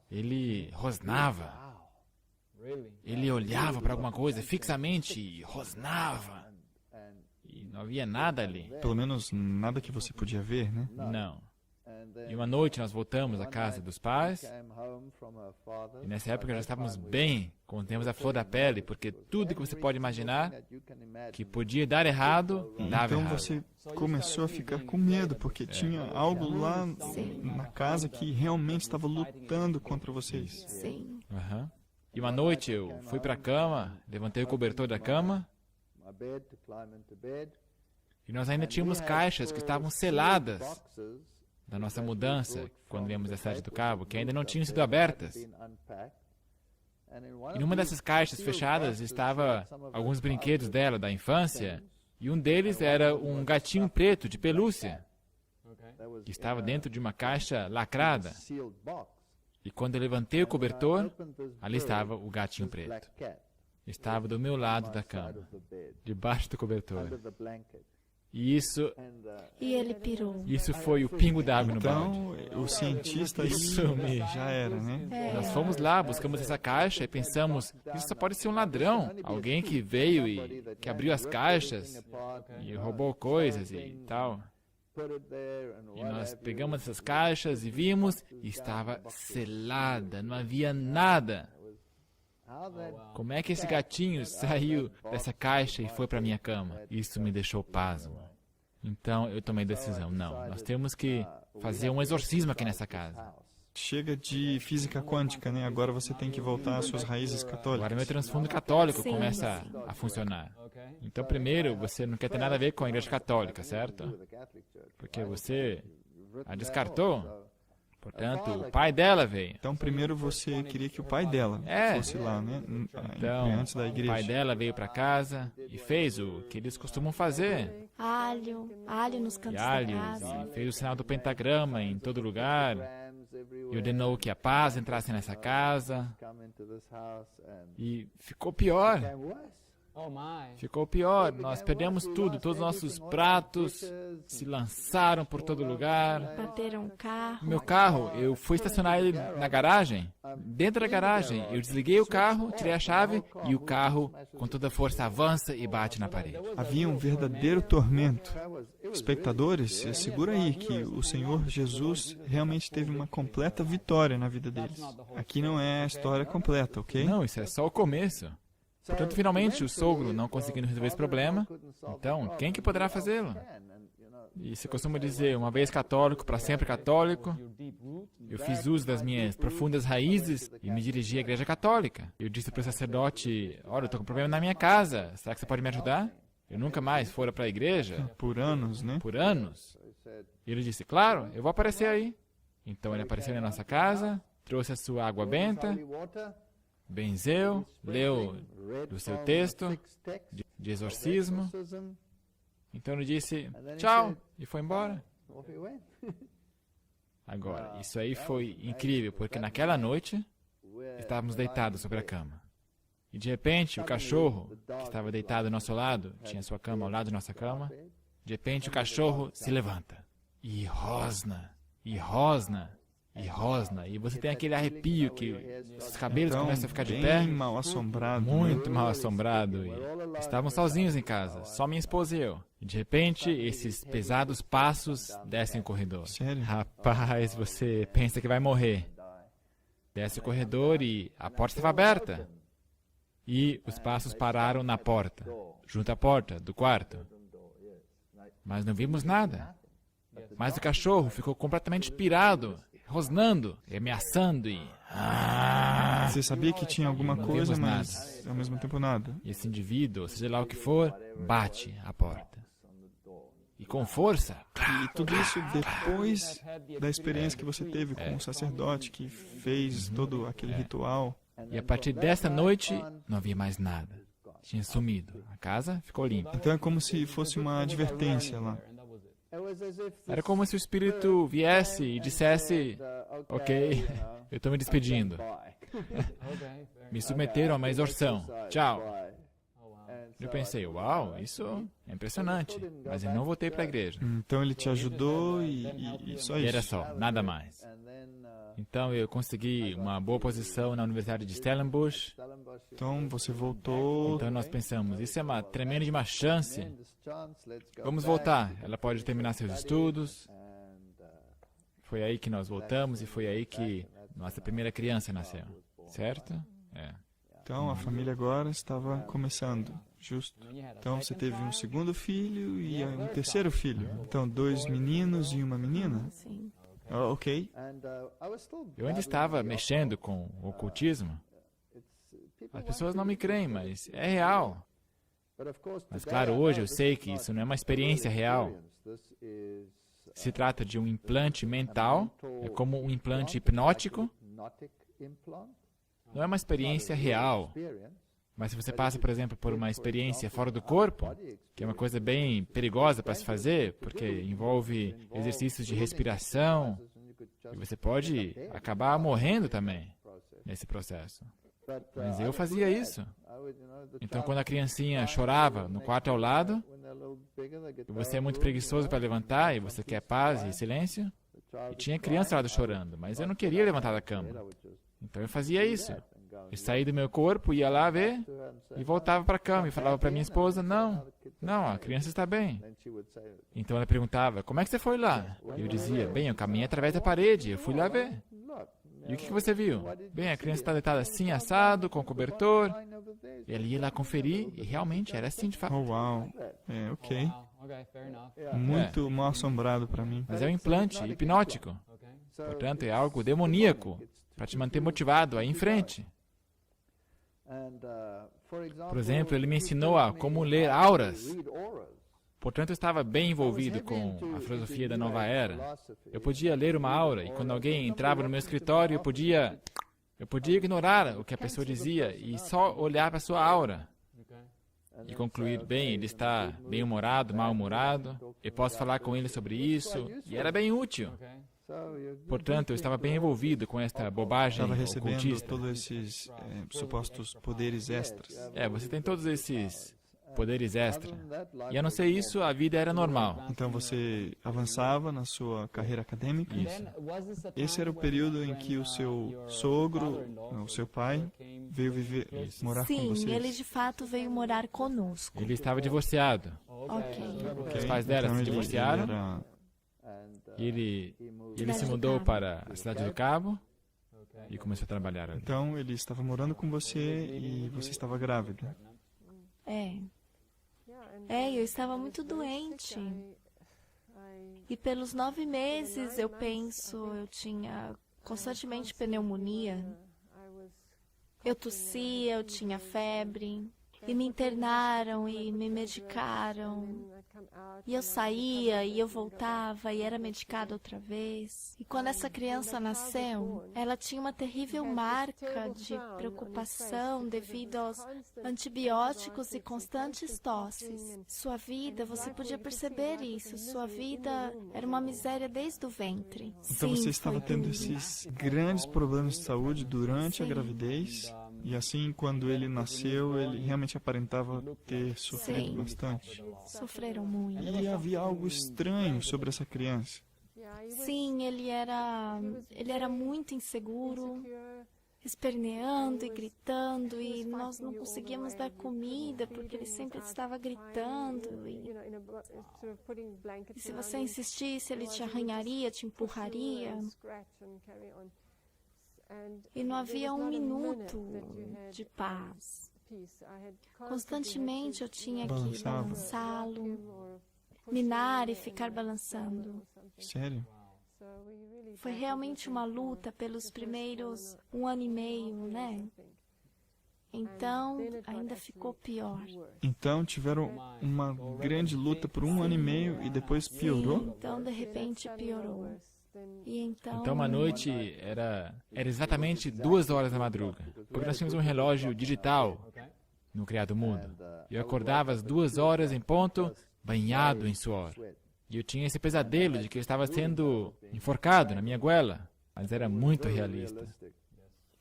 ele rosnava. Really? Ele olhava para alguma coisa fixamente e rosnava. E não havia nada ali. Pelo menos nada que você podia ver, né? Não. E uma noite nós voltamos à casa dos pais. E nessa época já estávamos bem, contemos a flor da pele, porque tudo que você pode imaginar que podia dar errado, dava Então errado. você começou a ficar com medo, porque tinha algo lá na casa que realmente estava lutando contra vocês. Sim. Aham. E uma noite eu fui para a cama, levantei o cobertor da cama, e nós ainda tínhamos caixas que estavam seladas da nossa mudança, quando viemos da cidade do Cabo, que ainda não tinham sido abertas. E numa dessas caixas fechadas estava alguns brinquedos dela, da infância, e um deles era um gatinho preto de pelúcia, Okay. que estava dentro de uma caixa lacrada. E quando eu levantei o cobertor, ali estava o gatinho preto. Estava do meu lado da cama, debaixo do cobertor. E E ele pirou. isso foi o pingo d'água no balde. Então, o cientista aí Isso mesmo. já era, né? Nós fomos lá, buscamos essa caixa e pensamos, isso só pode ser um ladrão. Alguém que veio e que abriu as caixas e roubou coisas e tal. E nós pegamos essas caixas e vimos, e estava selada, não havia nada. Como é que esse gatinho saiu dessa caixa e foi para minha cama? Isso me deixou pasmo. Então eu tomei decisão, não, nós temos que fazer um exorcismo aqui nessa casa. Chega de física quântica, né? Agora você tem que voltar às suas raízes Agora católicas. meu transfundo católico Sim, começa sim. a funcionar. Okay. Então primeiro, você não quer ter nada a ver com a igreja católica, certo? Porque você a descartou. Portanto, o pai dela veio. Então, primeiro você queria que o pai dela fosse lá, né? Então, Antes da o igreja. pai dela veio para casa e fez o que eles costumam fazer. Alho nos E cantos da alhos, casa. e fez o sinal do pentagrama em todo lugar. E ordenou que a paz entrasse nessa casa. E ficou pior. Oh, my. Ficou pior. Nós perdemos tudo. Todos os nossos pratos se lançaram por todo lugar. Bateram o carro. Meu carro, eu fui estacionar ele na garagem. Dentro da garagem, eu desliguei o carro, tirei a chave e o carro, com toda a força, avança e bate na parede. Havia um verdadeiro tormento. Espectadores, segura aí que o Senhor Jesus realmente teve uma completa vitória na vida deles. Aqui não é a história completa, ok? Não, isso é só o começo. Portanto, finalmente, o sogro não conseguindo resolver esse problema, então, quem que poderá fazê-lo? E se costuma dizer, uma vez católico, para sempre católico. Your deep root. Eu fiz uso das minhas profundas raízes e me dirigi à igreja católica. Eu disse para o sacerdote, olha, eu estou com um problema na minha casa, será que você pode me ajudar? eu nunca mais fora para a igreja Por anos, né? por anos. E ele disse, claro, eu vou aparecer aí. Então ele apareceu na nossa casa, trouxe a sua água benta, benzeu, leu do seu texto de exorcismo. Então ele disse, tchau, e foi embora. Agora, isso aí foi incrível, porque naquela noite estávamos deitados sobre a cama. E de repente, o cachorro, que estava deitado ao nosso lado, tinha sua cama ao lado da nossa cama, de repente o cachorro se levanta. E rosna, e rosna, e rosna. E você tem aquele arrepio que os cabelos Então, começam a ficar de bem pé. mal assombrado. né? Muito mal assombrado. E estávamos sozinhos em casa, só minha esposa e eu. E de repente, esses pesados passos descem o corredor. Sério? Rapaz, você pensa que vai morrer. Desce o corredor e a porta estava aberta. E os passos pararam na porta, junto à porta do quarto. Mas não vimos nada. Mas o cachorro ficou completamente pirado, rosnando, e ameaçando e... Você sabia que tinha alguma Não coisa, vimos mas ao mesmo tempo nada. E esse indivíduo, seja lá o que for, bate a porta. E com força. E tudo isso depois da experiência que você teve com o sacerdote que fez todo aquele ritual. E a partir dessa noite, não havia mais nada. Tinha sumido. A casa ficou limpa. Então é como se fosse uma advertência lá. Era como se o espírito viesse e dissesse, ok, eu estou me despedindo. Me submeteram a uma exorção. Tchau. Eu pensei, uau, isso é impressionante. Mas eu não voltei para a igreja. Então ele te ajudou e só E era isso. só, nada mais. Então eu consegui uma boa posição na Universidade de Stellenbosch. Então você voltou. Então nós pensamos, isso é uma tremenda de uma chance. Vamos voltar. Ela pode terminar seus estudos. Foi aí que nós voltamos e foi aí que nossa primeira criança nasceu. Certo? É. Então a família agora estava começando, justo. Então você teve um segundo filho e um terceiro filho. Então 2 meninos e uma menina. Sim. Ok. Eu ainda estava mexendo com o ocultismo. As pessoas não me creem, mas é real. Mas claro, hoje eu sei que isso não é uma experiência real. Se trata de um implante mental, é como um implante hipnótico. Não é uma experiência real. Mas se você passa, por exemplo, por uma experiência fora do corpo, que é uma coisa bem perigosa para se fazer, porque envolve exercícios de respiração, e você pode acabar morrendo também nesse processo. Mas eu fazia isso. Então, quando a criancinha chorava no quarto ao lado, e você é muito preguiçoso para levantar, e você quer paz e silêncio, e tinha criança lá chorando, mas eu não queria levantar da cama. Então eu fazia isso. Eu saía do meu corpo, ia lá ver, e voltava para a cama e falava para minha esposa, não, a criança está bem. Então ela perguntava, como é que você foi lá? E eu dizia, bem, eu caminhei através da parede, eu fui lá ver. E o que você viu? Bem, a criança está deitada assim, assado, com cobertor. E ela ia lá conferir, e realmente era assim de fato. Oh, uau. É, ok. Muito mal assombrado para mim. Mas é um implante hipnótico. Portanto, é algo demoníaco, para te manter motivado a ir em frente. Por exemplo, ele me ensinou a como ler auras. Portanto, eu estava bem envolvido com a filosofia da nova era. Eu podia ler uma aura, e quando alguém entrava no meu escritório, eu podia ignorar o que a pessoa dizia e só olhar para a sua aura. E concluir, bem, ele está bem-humorado, mal-humorado, eu posso falar com ele sobre isso, e era bem útil. Portanto, eu estava bem envolvido com esta bobagem Estava recebendo ocultista. todos esses supostos poderes extras. Você tem todos esses poderes extra. E a não ser isso, a vida era normal. Então você avançava na sua carreira acadêmica. Isso. Esse era o período em que o seu sogro, o seu pai, veio morar com Sim, vocês. ele de fato veio morar conosco. Ele estava divorciado. Ok. Os pais dela Então se ele divorciaram. era- E ele se Cidade do mudou Cabo. para a cidade do Cabo e começou a trabalhar ali. Então ele estava morando com você e você estava grávida. Eu estava muito doente. E pelos 9 meses, eu penso, eu tinha constantemente pneumonia. Eu tossia, eu tinha febre. E me internaram e me medicaram. E eu saía e eu voltava e era medicada outra vez. E quando essa criança nasceu, ela tinha uma terrível marca de preocupação devido aos antibióticos e constantes tosses. Sua vida, você podia perceber isso, sua vida era uma miséria desde o ventre. Então Sim, você estava foi tendo duro. esses grandes problemas de saúde durante a Sim. gravidez. E assim, quando ele nasceu, ele realmente aparentava ter sofrido Sim. bastante. Sofreram muito. E havia algo estranho sobre essa criança. Sim, ele era muito inseguro, esperneando e gritando, e nós não conseguíamos dar comida porque ele sempre estava gritando. E se você insistisse, ele te arranharia, te empurraria. E não havia um minuto de paz. Constantemente eu tinha que Balançava. balançá-lo, minar e ficar balançando. Sério? Foi realmente uma luta pelos primeiros 1 ano e meio, né? Então, ainda ficou pior. Então tiveram uma grande luta por 1 ano e meio e depois piorou? Sim, então, de repente, piorou. E Então, uma noite era exatamente 2 horas da madruga, porque nós tínhamos um relógio digital no criado mudo. Eu acordava às 2 horas em ponto, banhado em suor. E eu tinha esse pesadelo de que eu estava sendo enforcado na minha goela, mas era muito realista.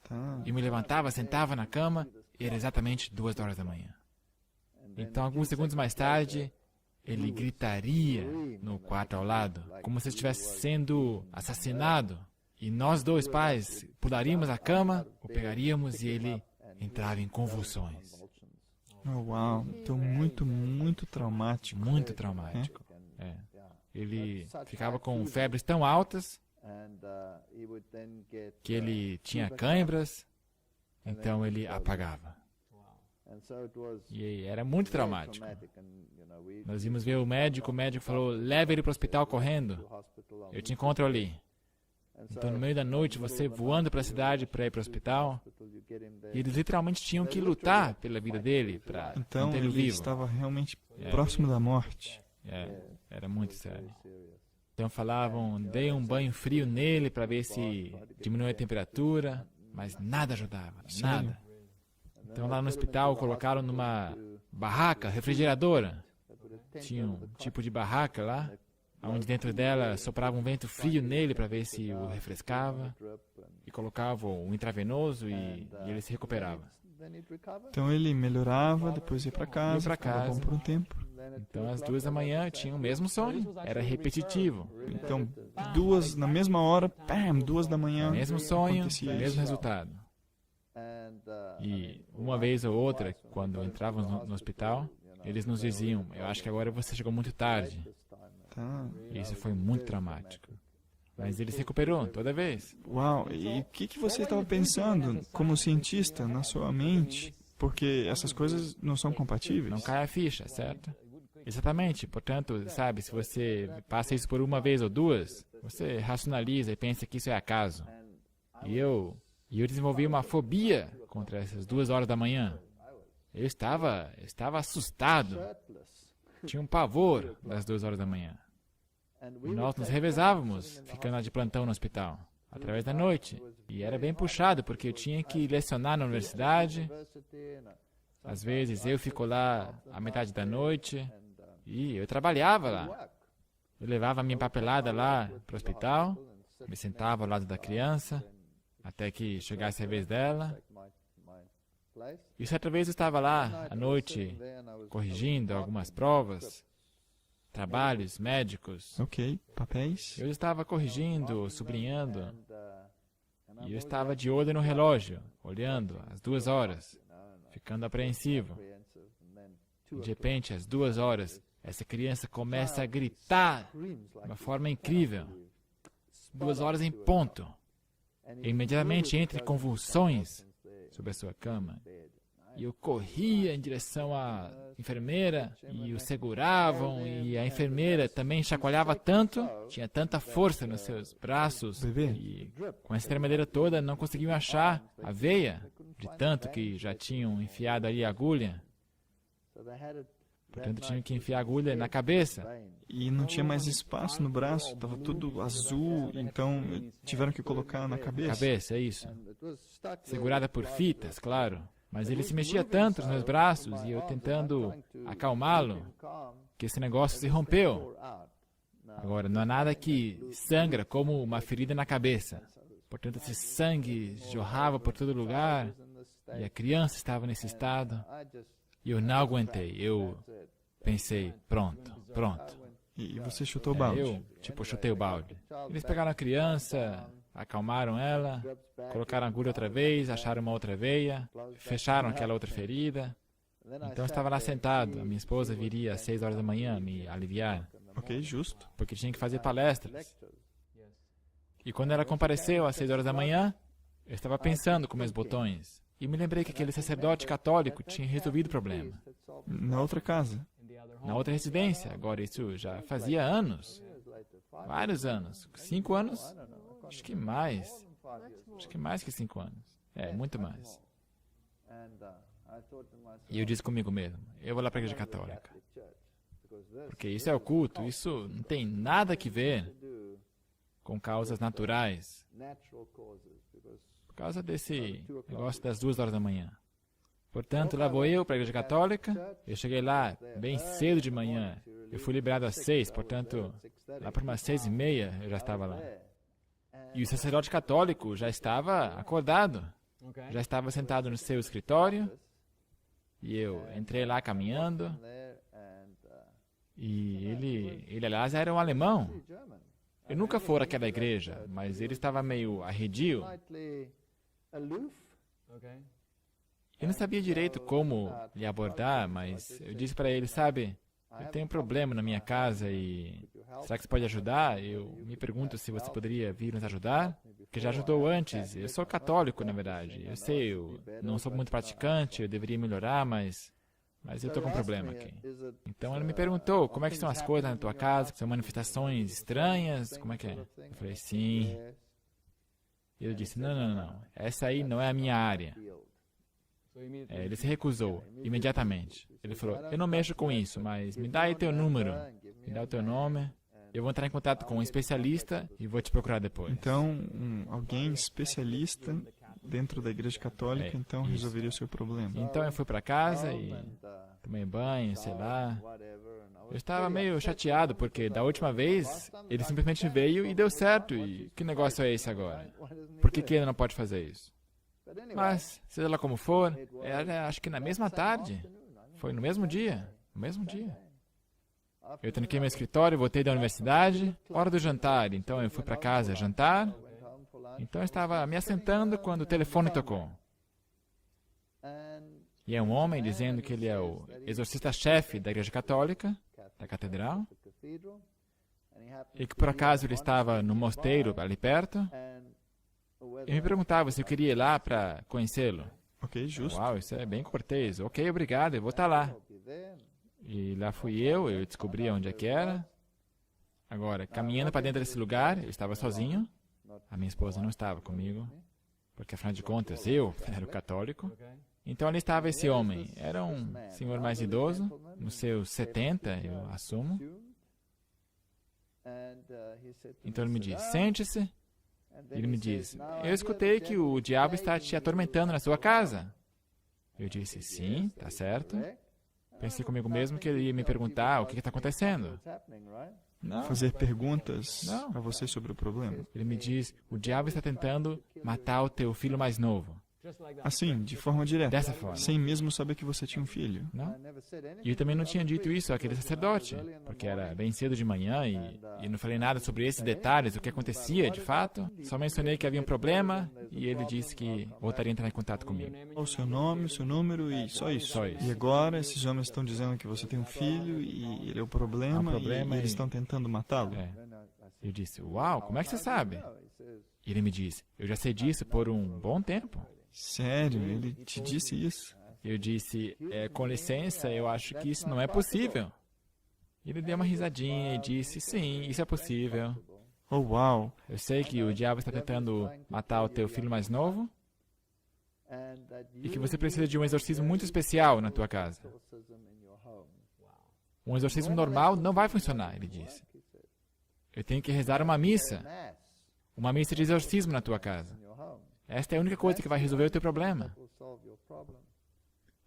Tá. Eu me levantava, sentava na cama, e era exatamente 2 horas da manhã. Então, alguns segundos mais tarde, ele gritaria no quarto ao lado, como se estivesse sendo assassinado. E nós dois pais pularíamos a cama, o pegaríamos e ele entrava em convulsões. Oh, uau, então muito traumático. Muito traumático. É. Ele ficava com febres tão altas que ele tinha cãibras, então ele apagava. E era muito traumático. Nós íamos ver o médico falou, leve ele para o hospital correndo. Eu te encontro ali. Então, no meio da noite, você voando para a cidade para ir para o hospital, e eles literalmente tinham que lutar pela vida dele, para Então manter ele ele vivo. estava realmente próximo da morte. Era muito sério. Então falavam, dei um banho frio nele para ver se diminuía a temperatura, mas nada ajudava, nada. Então lá no hospital colocaram numa barraca refrigeradora. Tinha um tipo de barraca lá, onde dentro dela soprava um vento frio nele para ver se o refrescava. E colocavam um intravenoso e ele se recuperava. Então ele melhorava, depois ia para casa, pra ficava casa. bom por um tempo. Então às 2 da manhã tinha o mesmo sonho, era repetitivo. Então, na mesma hora, pam, 2 da manhã, Mesmo sonho, acontecia mesmo isso. resultado. E uma vez ou outra, quando entrávamos no hospital, eles nos diziam, eu acho que agora você chegou muito tarde. Tá. E isso foi muito traumático. Mas ele se recuperou toda vez. Uau, e o que você estava pensando como cientista na sua mente? Porque essas coisas não são compatíveis. Não cai a ficha, certo? Exatamente. Portanto, sabe, se você passa isso por uma vez ou duas, você racionaliza e pensa que isso é acaso. E eu desenvolvi uma fobia contra essas 2 horas da manhã. Eu estava assustado. Tinha um pavor das 2 horas da manhã. E nós nos revezávamos, ficando lá de plantão no hospital, através da noite. E era bem puxado, porque eu tinha que lecionar na universidade. Às vezes eu fico lá a metade da noite. E eu trabalhava lá. Eu levava a minha papelada lá para o hospital, me sentava ao lado da criança, até que chegasse a vez dela. E certa vez eu estava lá à noite, corrigindo algumas provas, trabalhos médicos. Ok, papéis. Eu estava corrigindo, sublinhando, e eu estava de olho no relógio, olhando às 2 horas, ficando apreensivo. E de repente, às 2 horas, essa criança começa a gritar de uma forma incrível. 2 horas em ponto. E imediatamente entre convulsões sobre a sua cama. E eu corria em direção à enfermeira e o seguravam, e a enfermeira também chacoalhava tanto, tinha tanta força nos seus braços, Bebê. e com essa tremedeira toda não conseguiam achar a veia, de tanto que já tinham enfiado ali a agulha. Portanto, tinha que enfiar a agulha na cabeça. E não tinha mais espaço no braço, estava tudo azul, então tiveram que colocar na cabeça. Cabeça, é isso. Segurada por fitas, claro. Mas ele se mexia tanto nos meus braços e eu tentando acalmá-lo, que esse negócio se rompeu. Agora, não há nada que sangra como uma ferida na cabeça. Portanto, esse sangue jorrava por todo lugar e a criança estava nesse estado. E eu não aguentei. Eu pensei, pronto. E você chutou o balde. Eu, chutei o balde. Eles pegaram a criança, acalmaram ela, colocaram a agulha outra vez, acharam uma outra veia, fecharam aquela outra ferida. Então eu estava lá sentado. A minha esposa viria às 6 horas da manhã me aliviar. Ok, justo. Porque tinha que fazer palestras. E quando ela compareceu às 6 horas da manhã, eu estava pensando com meus botões. E me lembrei que aquele sacerdote católico tinha resolvido o problema. Na outra casa. Na outra residência. Agora, isso já fazia anos. Vários anos. 5 anos? Acho que mais. Acho que mais que 5 anos. É, muito mais. E eu disse comigo mesmo, eu vou lá para a igreja católica. Porque isso é oculto, isso não tem nada a ver com causas naturais. Por causa desse negócio das 2 horas da manhã. Portanto, lá vou eu para a igreja católica. Eu cheguei lá bem cedo de manhã. Eu fui liberado às 6, portanto, lá por umas 6:30 eu já estava lá. E o sacerdote católico já estava acordado. Já estava sentado no seu escritório. E eu entrei lá caminhando. E ele aliás, era um alemão. Eu nunca fora àquela igreja, mas ele estava meio arredio. Eu não sabia direito como lhe abordar, mas eu disse para ele, sabe, eu tenho um problema na minha casa e será que você pode ajudar? Eu me pergunto se você poderia vir nos ajudar, porque já ajudou antes. Eu sou católico, na verdade. Eu sei, eu não sou muito praticante, eu deveria melhorar, mas eu estou com um problema aqui. Então ele me perguntou, como é que estão as coisas na tua casa? São manifestações estranhas? Como é que é? Eu falei, sim. E ele disse, não, essa aí não é a minha área. Ele se recusou imediatamente. Ele falou, eu não mexo com isso, mas me dá aí teu número, me dá o teu nome. Eu vou entrar em contato com um especialista e vou te procurar depois. Então, alguém especialista dentro da igreja católica, então resolveria o seu problema. Então eu fui para casa e tomei banho, sei lá. Eu estava meio chateado porque da última vez ele simplesmente veio e deu certo. E que negócio é esse agora? Por que ele não pode fazer isso? Mas, seja lá como for, era acho que na mesma tarde. Foi no mesmo dia. No mesmo dia. Eu tranquei meu escritório, voltei da universidade, hora do jantar. Então eu fui para casa jantar. Então eu estava me assentando quando o telefone tocou. E é um homem dizendo que ele é o exorcista-chefe da igreja católica, da catedral. E que por acaso ele estava no mosteiro ali perto. E me perguntava se eu queria ir lá para conhecê-lo. Ok, justo. Uau, isso é bem cortês. Ok, obrigado, eu vou estar lá. E lá fui eu descobri onde é que era. Agora, caminhando para dentro desse lugar, eu estava sozinho. A minha esposa não estava comigo, porque afinal de contas eu era o católico. Então ali estava esse homem. Era um senhor mais idoso, nos seus 70, eu assumo. Então ele me diz, sente-se. Ele me diz, eu escutei que o diabo está te atormentando na sua casa. Eu disse, sim, tá certo. Pensei comigo mesmo que ele ia me perguntar o que está acontecendo. Não. Fazer perguntas a você sobre o problema. Ele me diz, o diabo está tentando matar o teu filho mais novo. Assim, de forma direta. Dessa forma. Sem mesmo saber que você tinha um filho. Não? E eu também não tinha dito isso àquele sacerdote, porque era bem cedo de manhã e não falei nada sobre esses detalhes, o que acontecia de fato. Só mencionei que havia um problema e ele disse que voltaria a entrar em contato comigo. O seu nome, o seu número e só isso. Só isso. E agora esses homens estão dizendo que você tem um filho e ele é o problema, e eles estão tentando matá-lo. Eu disse, uau, como é que você sabe? E ele me disse, eu já sei disso por um bom tempo. Sério? Ele te disse isso? Eu disse, com licença, eu acho que isso não é possível. Ele deu uma risadinha e disse, sim, isso é possível. Oh, uau! Eu sei que o diabo está tentando matar o teu filho mais novo. e que você precisa de um exorcismo muito especial na tua casa. Um exorcismo normal não vai funcionar, ele disse. Eu tenho que rezar uma missa de exorcismo na tua casa. Esta é a única coisa que vai resolver o teu problema.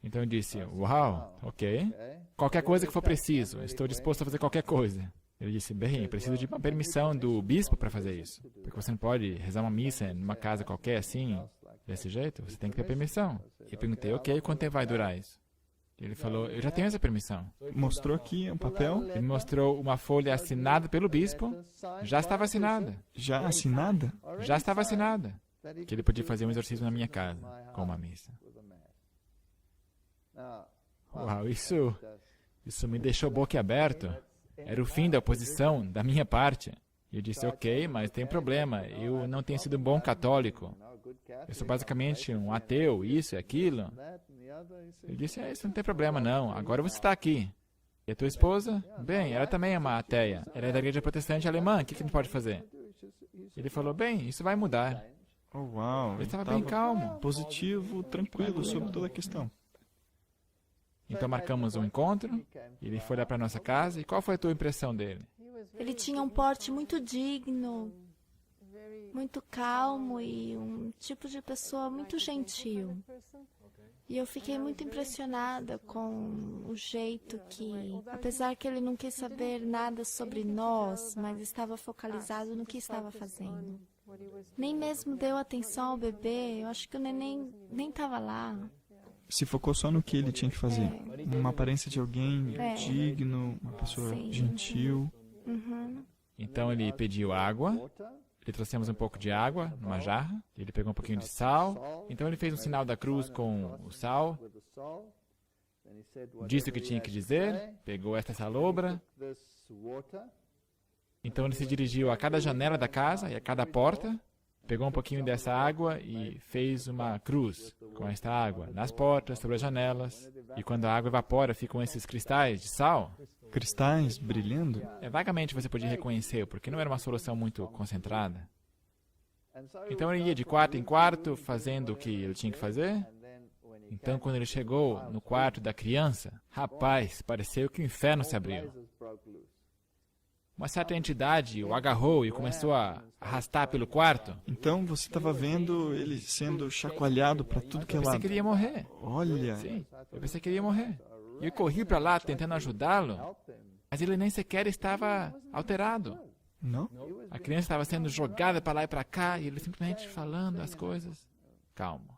Então eu disse, uau, ok. Qualquer coisa que for preciso, estou disposto a fazer qualquer coisa. Ele disse, bem, eu preciso de uma permissão do bispo para fazer isso. Porque você não pode rezar uma missa numa casa qualquer assim, desse jeito. Você tem que ter permissão. E eu perguntei, ok, quanto tempo vai durar isso? Ele falou, eu já tenho essa permissão. Mostrou aqui um papel. Ele mostrou uma folha assinada pelo bispo. Já estava assinada. Já assinada? Já estava assinada. Que ele podia fazer um exorcismo na minha casa, com uma missa. Uau, isso me deixou boquiaberto. Era o fim da oposição da minha parte. E eu disse, ok, mas tem problema. Eu não tenho sido um bom católico. Eu sou basicamente um ateu, isso e aquilo. Ele disse, isso não tem problema não. Agora você está aqui. E a tua esposa? Bem, ela também é uma ateia. Ela é da igreja protestante alemã. O que a gente pode fazer? Ele falou, bem, isso vai mudar. Oh, uau. Ele estava bem calmo. Positivo, tranquilo sobre toda a questão. Então marcamos um encontro. Ele foi lá para nossa casa. E qual foi a tua impressão dele? Ele tinha um porte muito digno, muito calmo e um tipo de pessoa muito gentil. E eu fiquei muito impressionada com o jeito que, apesar que ele não quis saber nada sobre nós, mas estava focalizado no que estava fazendo. Nem mesmo deu atenção ao bebê, eu acho que o neném nem estava lá. Se focou só no que ele tinha que fazer. Uma aparência de alguém digno, uma pessoa gentil. Uhum. Então ele pediu água. Ele trouxemos um pouco de água numa jarra. Ele pegou um pouquinho de sal. Então ele fez um sinal da cruz com o sal. Disse o que tinha que dizer. Pegou esta salobra. Então ele se dirigiu a cada janela da casa e a cada porta. Pegou um pouquinho dessa água e fez uma cruz com esta água nas portas, sobre as janelas. E quando a água evapora, ficam esses cristais de sal. Cristais brilhando? Vagamente você podia reconhecer, porque não era uma solução muito concentrada. Então ele ia de quarto em quarto, fazendo o que ele tinha que fazer. Então quando ele chegou no quarto da criança, rapaz, pareceu que o inferno se abriu. Uma certa entidade o agarrou e começou a arrastar pelo quarto. Então você estava vendo ele sendo chacoalhado para tudo que é Eu pensei lado. que ele ia morrer. Olha. Sim, eu pensei que ele ia morrer. E eu corri para lá tentando ajudá-lo, mas ele nem sequer estava alterado. Não? A criança estava sendo jogada para lá e para cá e ele simplesmente falando as coisas. Calmo.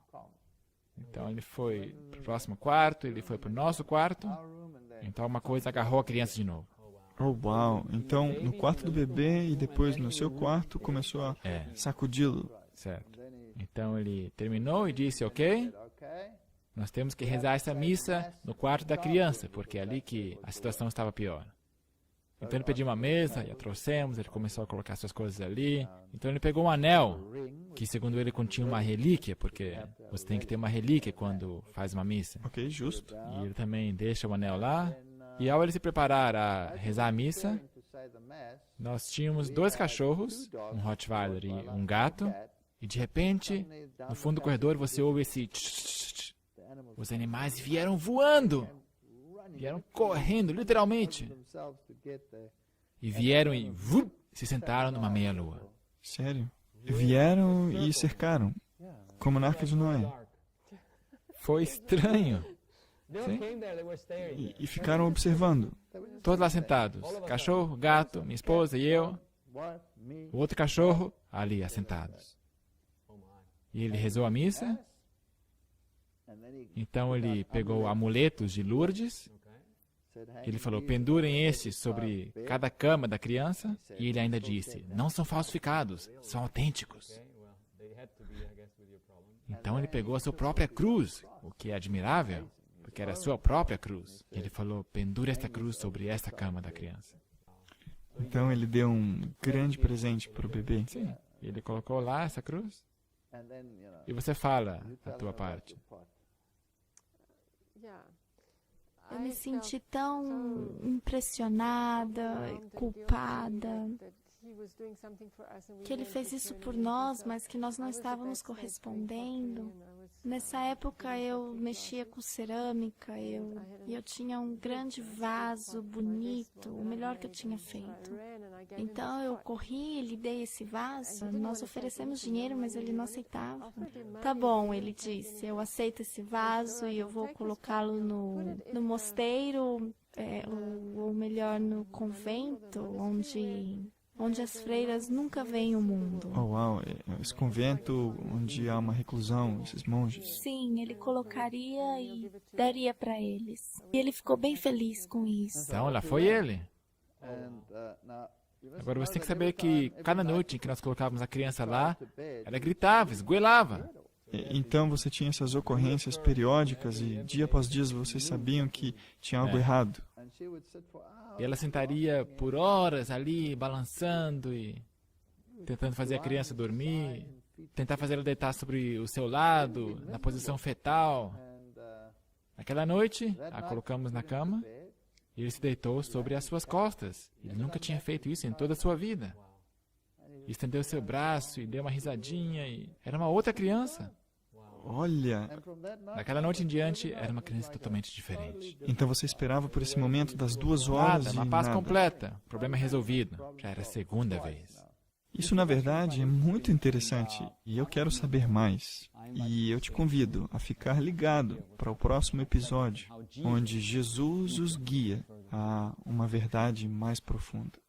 Então ele foi para o próximo quarto, ele foi para o nosso quarto. Então uma coisa agarrou a criança de novo. Oh, uau. Então, no quarto do bebê e depois no seu quarto, começou a sacudi-lo. Certo. Então ele terminou e disse, ok, nós temos que rezar essa missa no quarto da criança, porque é ali que a situação estava pior. Então ele pediu uma mesa e a trouxemos, ele começou a colocar suas coisas ali. Então ele pegou um anel, que segundo ele continha uma relíquia, porque você tem que ter uma relíquia quando faz uma missa. Ok, justo. E ele também deixa o anel lá. E ao ele se preparar a rezar a missa, nós tínhamos 2 cachorros, um Rottweiler e um gato, e de repente, no fundo do corredor, você ouve esse tch. Os animais vieram voando, vieram correndo, literalmente, e vieram e se sentaram numa meia-lua. Sério? Vieram e cercaram, como na Arca de Noé. Foi estranho. Sim? Came there, they were staring. E ficaram observando. Todos lá sentados. Cachorro, gato, minha esposa e eu. O outro cachorro, ali, assentados. E ele rezou a missa. Então ele pegou amuletos de Lourdes. Ele falou, pendurem estes sobre cada cama da criança. E ele ainda disse, não são falsificados, são autênticos. Então ele pegou a sua própria cruz, o que é admirável, porque era a sua própria cruz. E ele falou, pendure esta cruz sobre esta cama da criança. Então ele deu um grande presente para o bebê. Sim, ele colocou lá essa cruz. E você fala a tua parte. Eu me senti tão impressionada, culpada, que ele fez isso por nós, mas que nós não estávamos correspondendo. Nessa época eu mexia com cerâmica, e eu tinha um grande vaso bonito, o melhor que eu tinha feito. Então eu corri e lhe dei esse vaso. Nós oferecemos dinheiro, mas ele não aceitava. Tá bom, ele disse, eu aceito esse vaso e eu vou colocá-lo no mosteiro, ou melhor, no convento, onde as freiras nunca veem o mundo. Oh, uau, esse convento onde há uma reclusão, esses monges. Sim, ele colocaria e daria para eles. E ele ficou bem feliz com isso. Então, lá foi ele. Agora você tem que saber que cada noite em que nós colocávamos a criança lá, ela gritava, esgoelava. Então você tinha essas ocorrências periódicas e dia após dia vocês sabiam que tinha algo errado. E ela sentaria por horas ali, balançando e tentando fazer a criança dormir, tentar fazer ela deitar sobre o seu lado, na posição fetal. Naquela noite, a colocamos na cama e ele se deitou sobre as suas costas. Ele nunca tinha feito isso em toda a sua vida. E estendeu seu braço e deu uma risadinha e era uma outra criança. Olha, Daquela noite em diante, era uma criança totalmente diferente. então você esperava por esse momento das 2 horas Nada, e uma paz nada. completa. Problema resolvido. Já era a segunda vez. Isso, na verdade, é muito interessante e eu quero saber mais. E eu te convido a ficar ligado para o próximo episódio, onde Jesus os guia a uma verdade mais profunda.